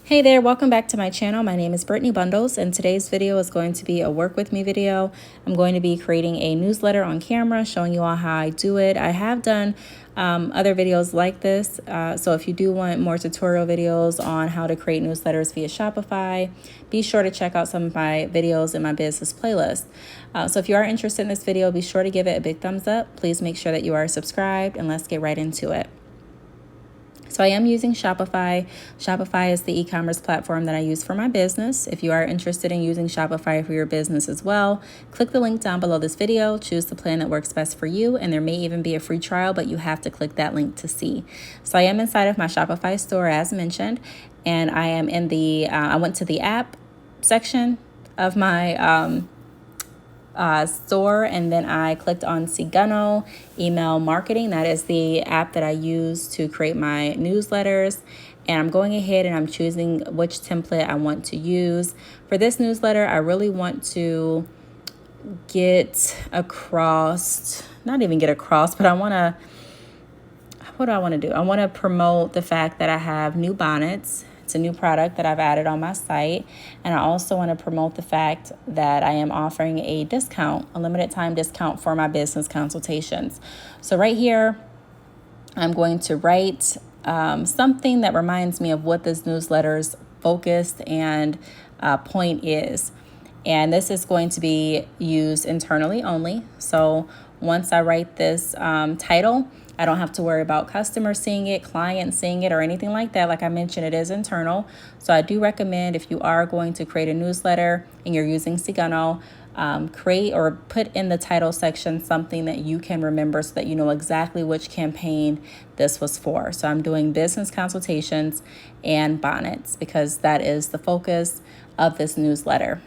Hey there, welcome back to my channel. My name is Brittney Bundles, and today's video is going to be a work with me video. I'm going to be creating a newsletter on camera, showing you all how I do it. I have done other videos like this, so if you do want more tutorial videos on how to create newsletters via Shopify, be sure to check out some of my videos in my business playlist. So if you are interested in this video, be sure to give it a big thumbs up. Please make sure that you are subscribed, and let's get right into it. So I am using Shopify. Shopify is the e-commerce platform that I use for my business. If you are interested in using Shopify for your business as well, click the link down below this video, choose the plan that works best for you, and there may even be a free trial, but you have to click that link to see. So I am inside of my Shopify store as mentioned, and I am in the, I went to the app section of my store, and then I clicked on Seguno email marketing. That is the app that I use to create my newsletters, and I'm going ahead and I'm choosing which template I want to use. For this newsletter, I really want to get across, not even get across, but I want to, what do I want to do? I want to promote the fact that I have new bonnets. It's a new product that I've added on my site. And I also want to promote the fact that I am offering a discount, a limited time discount for my business consultations. So right here, I'm going to write something that reminds me of what this newsletter's focus and point is. And this is going to be used internally only. So once I write this title, I don't have to worry about customers seeing it, clients seeing it, or anything like that. Like I mentioned, it is internal. So I do recommend, if you are going to create a newsletter and you're using Seguno, create or put in the title section something that you can remember so that you know exactly which campaign this was for. So I'm doing business consultations and bonnets because that is the focus of this newsletter.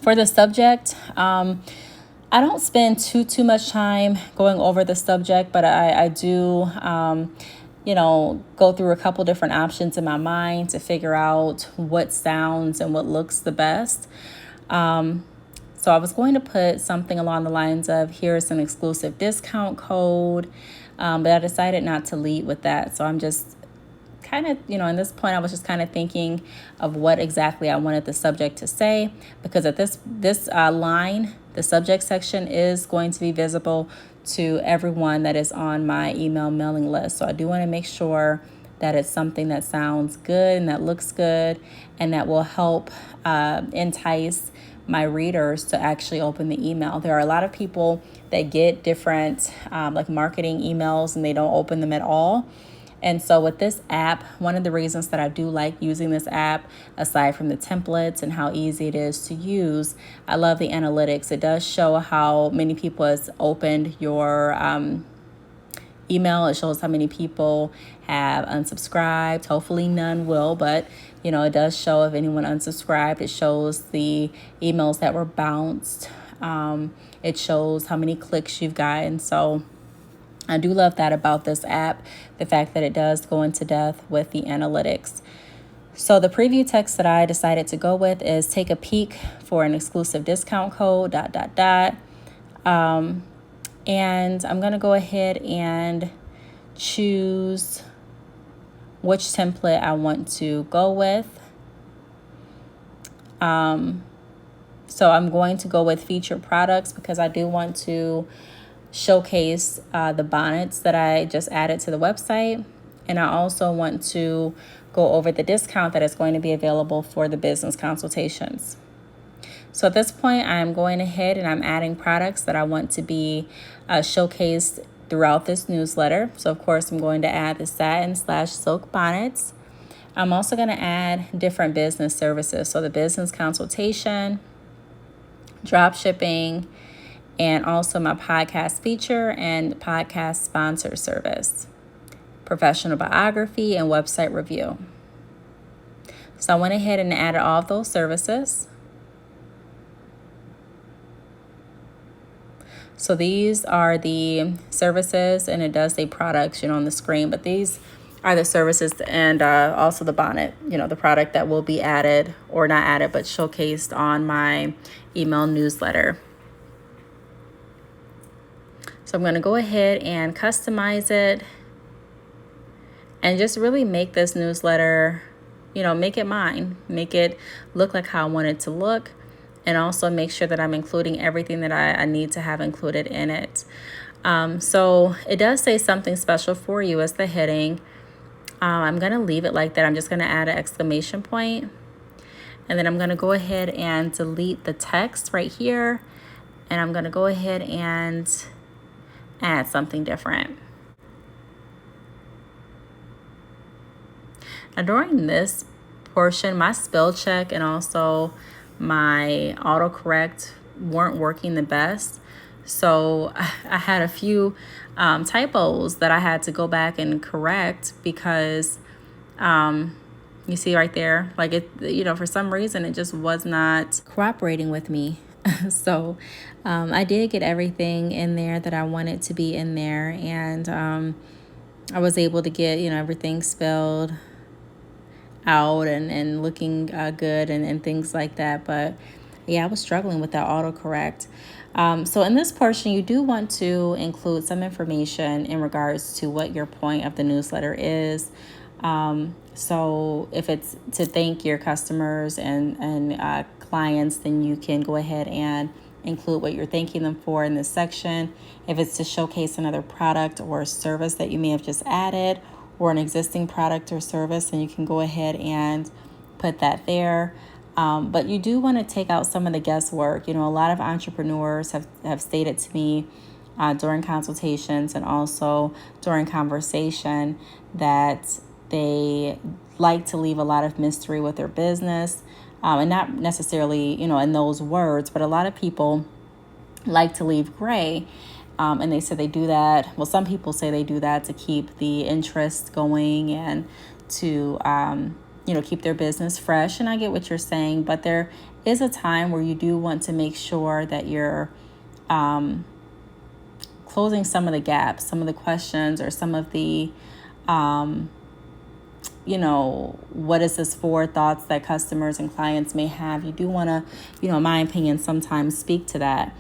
For the subject, I don't spend too much time going over the subject, but I do, go through a couple different options in my mind to figure out what sounds and what looks the best. So I was going to put something along the lines of, here's an exclusive discount code, but I decided not to lead with that. So I'm just kind of, in this point, I was just kind of thinking of what exactly I wanted the subject to say, because at this line, the subject section is going to be visible to everyone that is on my email mailing list. So I do want to make sure that it's something that sounds good and that looks good and that will help entice my readers to actually open the email. There are a lot of people that get different like marketing emails and they don't open them at all. And so with this app, one of the reasons that I do like using this app, aside from the templates and how easy it is to use, I love the analytics. It does show how many people has opened your email. It shows how many people have unsubscribed. Hopefully none will, but it does show if anyone unsubscribed. It shows the emails that were bounced. It shows how many clicks you've gotten. So I do love that about this app, the fact that it does go into depth with the analytics. So the preview text that I decided to go with is take a peek for an exclusive discount code, ... And I'm going to go ahead and choose which template I want to go with. So I'm going to go with featured products because I do want to showcase the bonnets that I just added to the website. And I also want to go over the discount that is going to be available for the business consultations. So at this point, I'm going ahead and I'm adding products that I want to be showcased throughout this newsletter. So of course, I'm going to add the satin/silk bonnets. I'm also going to add different business services. So the business consultation, drop shipping, and also my podcast feature and podcast sponsor service, professional biography, and website review. So I went ahead and added all of those services. So these are the services, and it does say products, on the screen, but these are the services and also the bonnet, the product that will be added or not added, but showcased on my email newsletter. So I'm going to go ahead and customize it and just really make this newsletter make it mine, make it look like how I want it to look, and also make sure that I'm including everything that I need to have included in it. So it does say something special for you as the heading. I'm going to leave it like that. I'm just going to add an exclamation point. And then I'm going to go ahead and delete the text right here. And I'm going to go ahead and add something different. Now during this portion, my spell check and also my autocorrect weren't working the best. So I had a few typos that I had to go back and correct because you see right there, like it, for some reason it just was not cooperating with me. So I did get everything in there that I wanted to be in there, and I was able to get, everything spelled out and looking good and things like that. But yeah, I was struggling with that autocorrect. So in this portion, you do want to include some information in regards to what your point of the newsletter is. So if it's to thank your customers and clients, then you can go ahead and include what you're thanking them for in this section. If it's to showcase another product or service that you may have just added, or an existing product or service, then you can go ahead and put that there. But you do want to take out some of the guesswork. A lot of entrepreneurs have stated to me during consultations and also during conversation that they like to leave a lot of mystery with their business. And not necessarily, in those words, but a lot of people like to leave gray. And they said they do that. Well, some people say they do that to keep the interest going and to, keep their business fresh. And I get what you're saying, but there is a time where you do want to make sure that you're closing some of the gaps, some of the questions, or some of the, what is this for thoughts that customers and clients may have. You do want to, in my opinion, sometimes speak to that.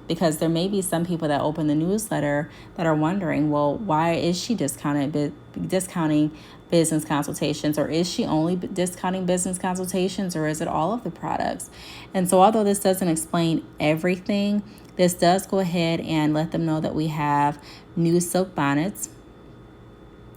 Because there may be some people that open the newsletter that are wondering, well, why is she discounting business consultations, or is she only discounting business consultations, or is it all of the products? And so although this doesn't explain everything, this does go ahead and let them know that we have new silk bonnets.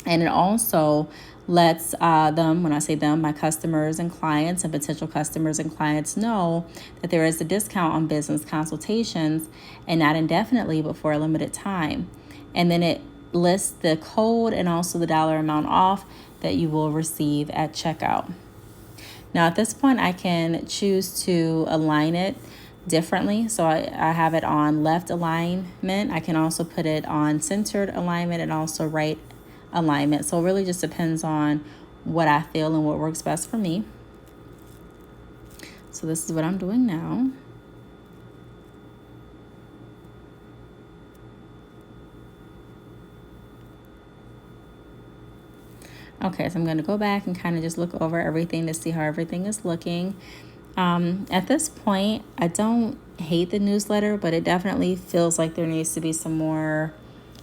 And it also lets them, when I say them, my customers and clients and potential customers and clients know that there is a discount on business consultations, and not indefinitely, but for a limited time. And then it lists the code and also the dollar amount off that you will receive at checkout. Now at this point, I can choose to align it differently. So I have it on left alignment. I can also put it on centered alignment and also right alignment. So it really just depends on what I feel and what works best for me. So this is what I'm doing now. Okay, so I'm going to go back and kind of just look over everything to see how everything is looking. At this point, I don't hate the newsletter, but it definitely feels like there needs to be some more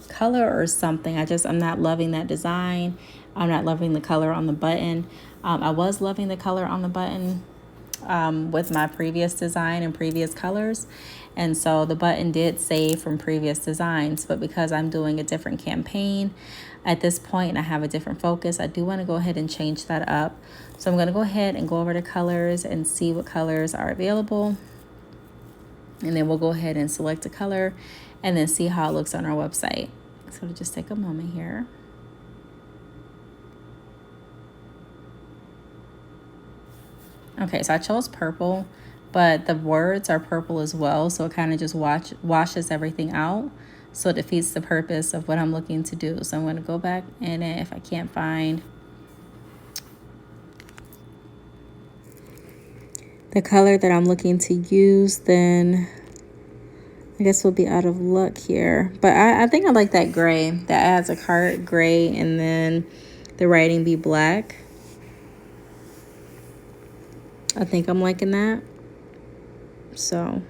color or something. I'm not loving that design. I'm not loving the color on the button. I was loving the color on the button with my previous design and previous colors. And so the button did save from previous designs, but because I'm doing a different campaign at this point and I have a different focus, I do want to go ahead and change that up. So I'm going to go ahead and go over to colors and see what colors are available. And then we'll go ahead and select a color and then see how it looks on our website. So it'll just take a moment here. Okay, so I chose purple, but the words are purple as well, so it kind of just washes everything out. So it defeats the purpose of what I'm looking to do. So I'm going to go back in it if I can't find the color that I'm looking to use, then I guess we'll be out of luck here. But I think I like that gray. That adds a heart gray, and then the writing be black. I think I'm liking that. So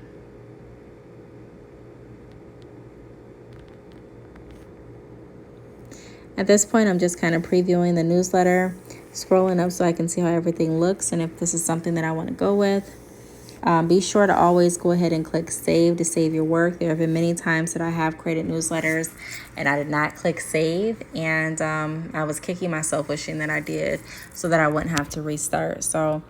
at this point, I'm just kind of previewing the newsletter. scrolling up so I can see how everything looks and if this is something that I want to go with. Be sure to always go ahead and click save to save your work. There have been many times that I have created newsletters and I did not click save, and I was kicking myself wishing that I did so that I wouldn't have to restart. So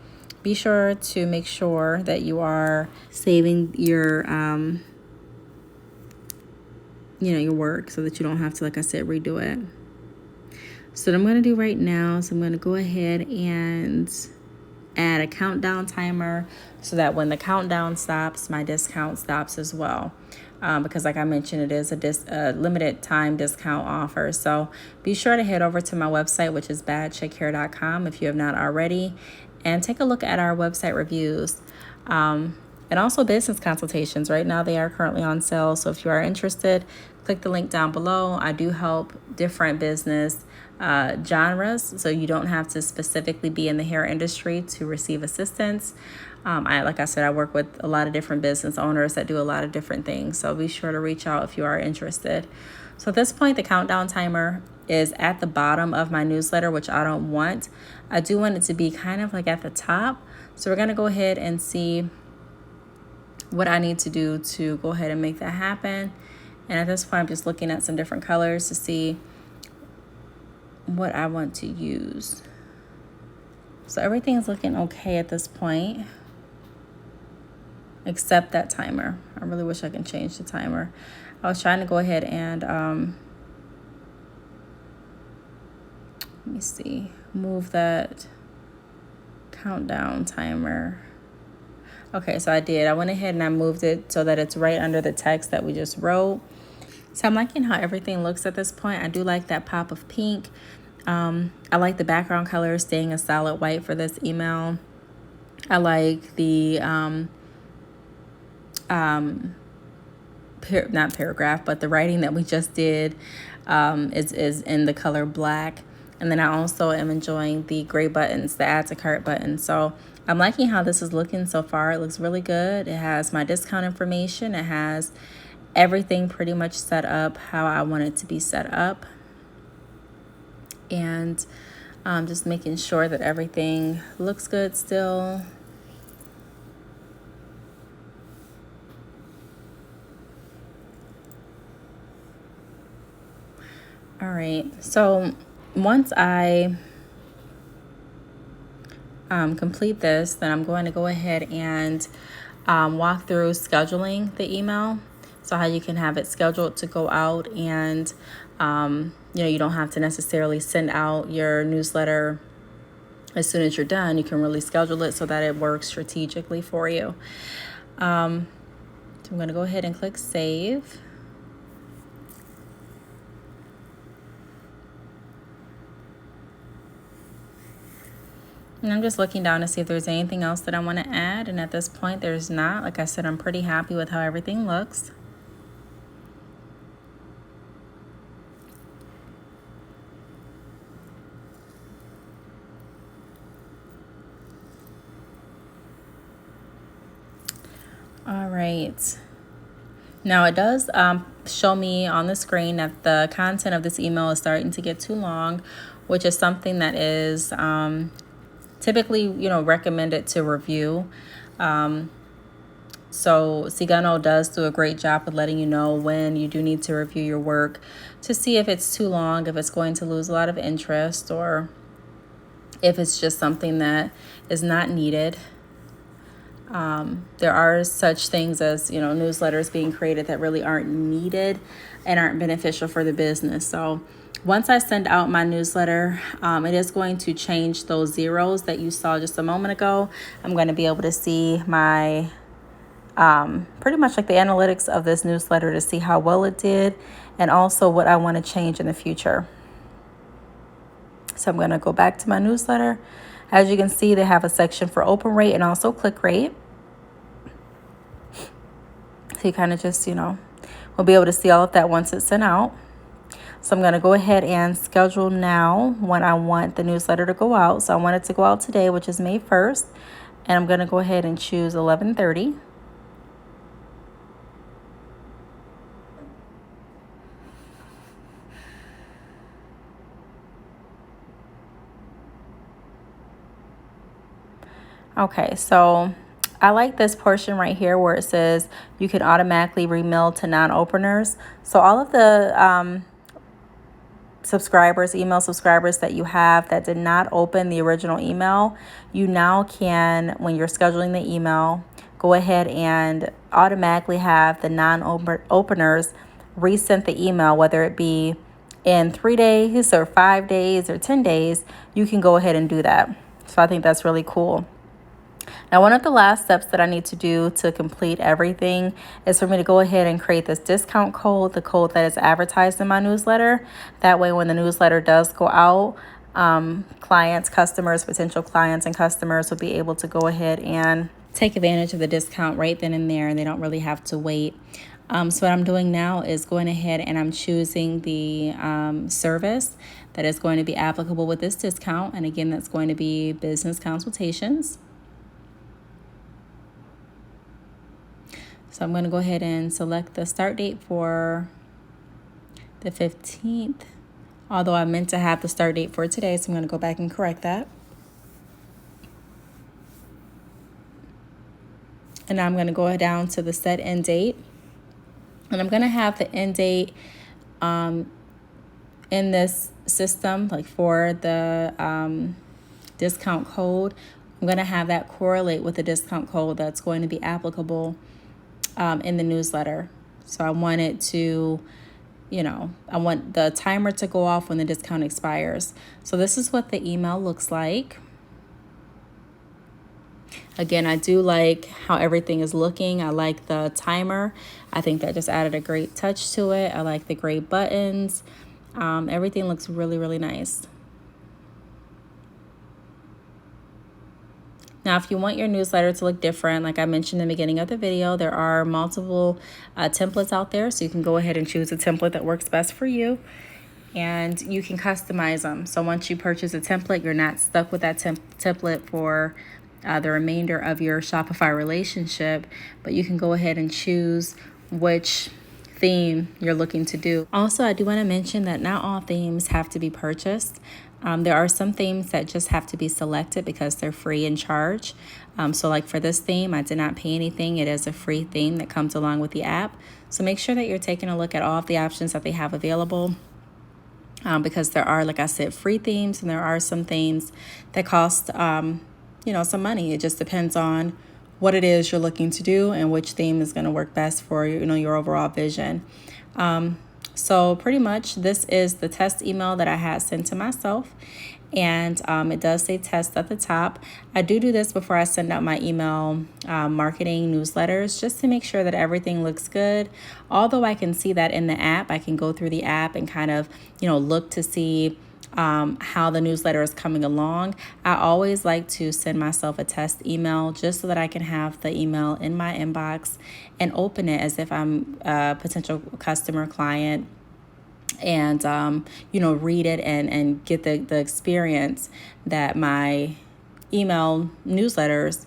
be sure to make sure that you are saving your your work so that you don't have to, like I said, redo it. So what I'm going to do right now is I'm going to go ahead and add a countdown timer so that when the countdown stops, my discount stops as well. Because like I mentioned, it is a limited time discount offer. So be sure to head over to my website, which is badchickhair.com, if you have not already, and take a look at our website reviews. And also business consultations. Right now they are currently on sale. So if you are interested, click the link down below. I do help different business genres, so you don't have to specifically be in the hair industry to receive assistance. Like I said, I work with a lot of different business owners that do a lot of different things. So be sure to reach out if you are interested. So at this point, the countdown timer is at the bottom of my newsletter, which I don't want. I do want it to be kind of like at the top. So we're going to go ahead and see what I need to do to go ahead and make that happen. And at this point, I'm just looking at some different colors to see what I want to use. So everything's looking okay at this point, except that timer. I really wish I can change the timer. I was trying to go ahead and let me see, move that countdown timer. Okay, so I did. I went ahead and I moved it so that it's right under the text that we just wrote. So I'm liking how everything looks at this point. I do like that pop of pink. I like the background color staying a solid white for this email. I like the not paragraph, but the writing that we just did is in the color black. And then I also am enjoying the gray buttons, the add to cart button. So I'm liking how this is looking so far. It looks really good. It has my discount information. It has everything pretty much set up how I want it to be set up. And just making sure that everything looks good still. All right, so once I complete this, then I'm going to go ahead and walk through scheduling the email. So how you can have it scheduled to go out, and you don't have to necessarily send out your newsletter as soon as you're done. You can really schedule it so that it works strategically for you. So I'm going to go ahead and click save. And I'm just looking down to see if there's anything else that I want to add. And at this point, there's not. Like I said, I'm pretty happy with how everything looks. All right. Now it does show me on the screen that the content of this email is starting to get too long, which is something that is typically, recommended to review. So Cigano does do a great job of letting you know when you do need to review your work to see if it's too long, if it's going to lose a lot of interest, or if it's just something that is not needed. There are such things as, newsletters being created that really aren't needed and aren't beneficial for the business. So once I send out my newsletter, it is going to change those zeros that you saw just a moment ago. I'm going to be able to see my, pretty much like the analytics of this newsletter to see how well it did and also what I want to change in the future. So I'm going to go back to my newsletter. As you can see, they have a section for open rate and also click rate. So you kind of just, will be able to see all of that once it's sent out. So I'm going to go ahead and schedule now when I want the newsletter to go out. So I want it to go out today, which is May 1st. And I'm going to go ahead and choose 11:30. Okay, so I like this portion right here where it says you can automatically remail to non-openers. So all of the subscribers, email subscribers that you have that did not open the original email, you now can, when you're scheduling the email, go ahead and automatically have the non-openers resend the email, whether it be in 3 days or 5 days or 10 days, you can go ahead and do that. So I think that's really cool. Now, one of the last steps that I need to do to complete everything is for me to go ahead and create this discount code, the code that is advertised in my newsletter. That way, when the newsletter does go out, clients, customers, potential clients and customers will be able to go ahead and take advantage of the discount right then and there, and they don't really have to wait. So what I'm doing now is going ahead and I'm choosing the service that is going to be applicable with this discount. And again, that's going to be business consultations. So I'm going to go ahead and select the start date for the 15th, although I meant to have the start date for today, so I'm going to go back and correct that. And now I'm going to go down to the set end date, and I'm going to have the end date in this system, like for the discount code. I'm going to have that correlate with the discount code that's going to be applicable in the newsletter. So I want it to, I want the timer to go off when the discount expires. So this is what the email looks like. Again, I do like how everything is looking. I like the timer. I think that just added a great touch to it. I like the gray buttons. Everything looks really, really nice. Now, if you want your newsletter to look different, like I mentioned in the beginning of the video, there are multiple templates out there. So you can go ahead and choose a template that works best for you, and you can customize them. So once you purchase a template, you're not stuck with that template for the remainder of your Shopify relationship, but you can go ahead and choose which theme you're looking to do. Also, I do want to mention that not all themes have to be purchased. There are some themes that just have to be selected because they're free in charge. So like for this theme, I did not pay anything. It is a free theme that comes along with the app. So make sure that you're taking a look at all of the options that they have available, because there are, like I said, free themes, and there are some themes that cost, some money. It just depends on what it is you're looking to do and which theme is going to work best for your overall vision. So pretty much this is the test email that I had sent to myself, and it does say test at the top. I do this before I send out my email marketing newsletters, just to make sure that everything looks good. Although I can see that in the app, I can go through the app and kind of, look to see how the newsletter is coming along. I always like to send myself a test email just so that I can have the email in my inbox and open it as if I'm a potential customer, client, and read it and get the experience that my email subscribers,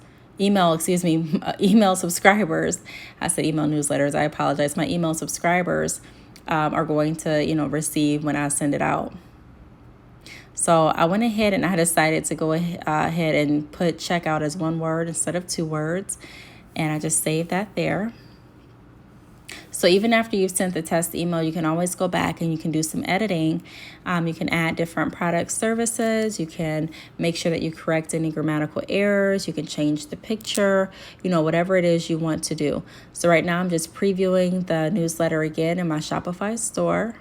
I said email newsletters, I apologize, my email subscribers are going to receive when I send it out. So I went ahead and I decided to go ahead and put checkout as one word instead of 2 words. And I just saved that there. So even after you've sent the test email, you can always go back and you can do some editing. You can add different product services. You can make sure that you correct any grammatical errors. You can change the picture, whatever it is you want to do. So right now I'm just previewing the newsletter again in my Shopify store.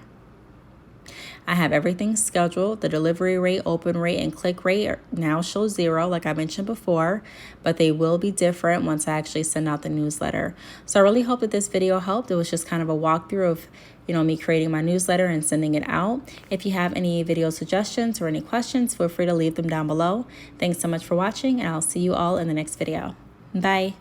I have everything scheduled. The delivery rate, open rate, and click rate now show 0, like I mentioned before, but they will be different once I actually send out the newsletter. So I really hope that this video helped. It was just kind of a walkthrough of, me creating my newsletter and sending it out. If you have any video suggestions or any questions, feel free to leave them down below. Thanks so much for watching, and I'll see you all in the next video. Bye.